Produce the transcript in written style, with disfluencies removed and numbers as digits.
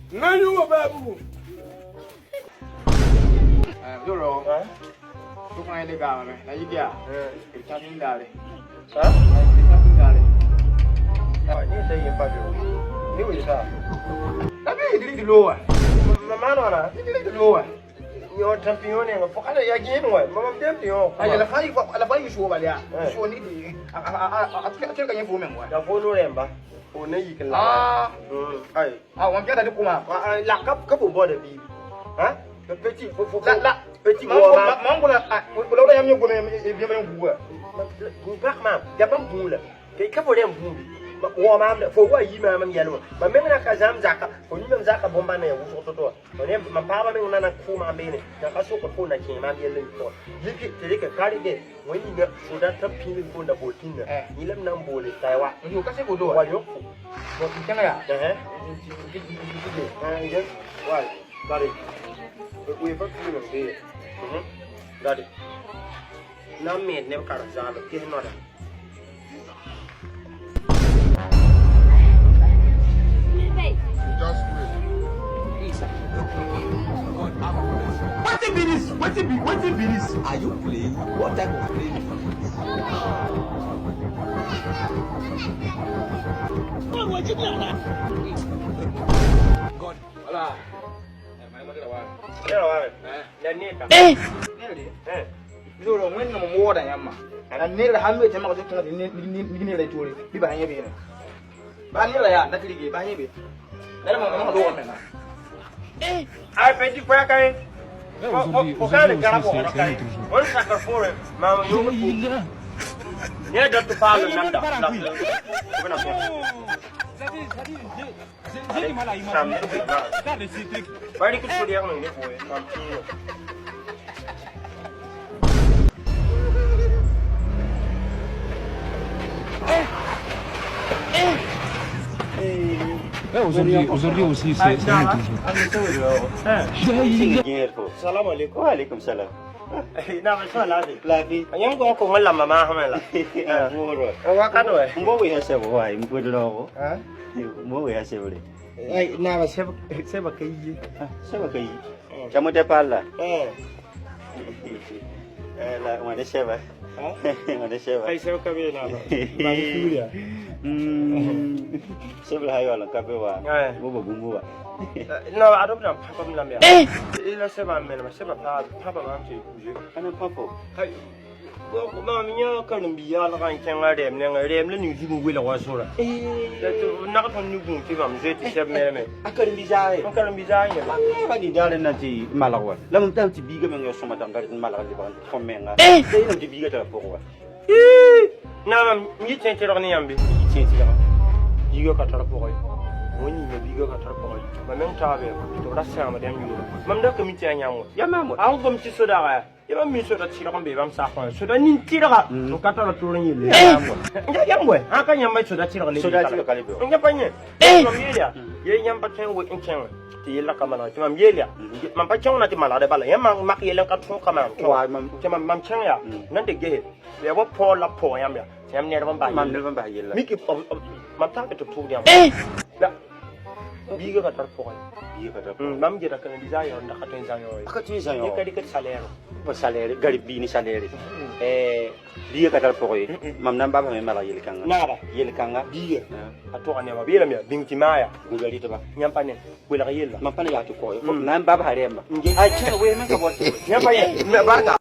Nanyu babu. Duro. Lúc này đi gà mày, lấy gì kìa? Cái chăn miếng gà đi. Hả? Cái chăn miếng gà đi. Ini saya yang padu. Ini bisa. Tapi ini di luar. Mana mana? Ini di luar. Yo champion yang pokoknya ya gini wah. Mama dia yo. Ay, la fai show balik. Show ni di. Acil kan yang fumeng wah. Dah follow remba. Oh ni ikan lah. Ah. Ay. Orang kita ada kuma. Lah kap buat ada bi. Hah? Peci Lah. peci Mau gua mau gula. Kalau dah yang gua dia yang gua. gua mam. Dia bang gula. Kayak kap boleh bu. Gua mam dah. Fogwa yi mam yang jalu. Memang nak kazam zakka. Kau ni memang zakka bomba ni. Usut tu. Kau ni mampa memang nak ku mam ni. Nak kasut kau pun nak kena mam yang lain tu. Jadi jadi kali ni. Wani ni sudah terpilih pun dah botin ni. Ni lem nang boleh Taiwan. Itu kasih bodoh. Wah yo. Buat kita ya. Yes. Why? Got it. We have to do it. Got it. Now me never got a job. Get him out. What the be this? Are you playing? What type of play? God, Alah. Mai mana dah wah. Yeah, why? Dan ni kan. Ni dia. Eh. Duro mun na mo da yamma. Ana ne da hannu ta maka tun ni ne da tore. Bi ba hanye be ne. Ba ni la ya na kirige ba hanye be. Da ma ma do wannan. Ai pedi kwa kai. O cara gara po na kai. On sakar fore. Ma yo. Ni da tu palo nanda. Bukan apa. Bari ku suri yang ni boy. Aujourd'hui aussi, c'est un Salam alaikum. Waalaikum salam. Na ba sa ladi. Lafi. Yang ko ko ngala mama hamela. Moro. Wa ka do eh. Mbo we hase bo wai mbo do lo. Ha? Mbo we hase bo le. Ai na ba se ba kai yi. Seba kai. Kamu te pala. La ma de seba. Ha? Ma de seba. Kai se ka be na ba. Ba ku ya. Seba hayo la ka be wa. Mbo bo gumbo wa. No, I don't know. Papa me la me. Ila se ba me na se ba papa ma ti ku je. Kana papo. Hai. Ko ma mi nya ka no bi ya la kan chen ga dem ne ga dem le ni ji bu we la wa so la. Da tu na ka ton ni bu ti ba me je ti se me me. Akarin bizai. Ko ka no bi za ni ba. Ba di dale na ti malawa. La mum tam ti biga men yo soma tan garit malawa di ban fomenga. Dai no ti biga ta pokwa. Na mi chen ti ro ni yambi. Ti ti la. Biga ka tar pokoi. Wani me biga ka tar pokoi. Ma men ta be to ra sa ma dem yu. Mam da ka mi ti anya mo. Ya mamu. An gom ti so da ga. Ya mi so da ti ra be bam sa ko. So da ni ti ra. To ka ta to ro ni le. Ya ya mo. Ha ka nyam ba so da ti ra le. So da ti ka le be. Nya pa nye. Ko mi ya. Ye nyam pa chen wo in chen. Ti la ka ma na ti mam ye ya. Mam pa chen na ti mala de bala. Ya mam mak ye len ka tu ka ma. Wa mam. Ti mam chen ya. Nan de ge. Ya wo po la po yam ya. Yam ne ba ba. Mam ne ban ba yella. Mi ki mam ta ke to tu ya. Da. Biga ka tar pokoi. Biga ta. Mam je da kan desire na ka ten zang yo. Aka ti sa Ye yo. ka di ka salaire. Ba salaire gari bi ni salaire. Biga ka ta pokoy. Mam nan baba me mala yel kanga. Nada. Yel kanga. Biga. Ato ka ne ma bela me binti maya. Gugali to ba. Nyam pa ne. Bela ka yella. Mam pa na ya to ko. Nan baba harema. Nge. Ai chen we men ka bo. Nyam pa ye. Me barka.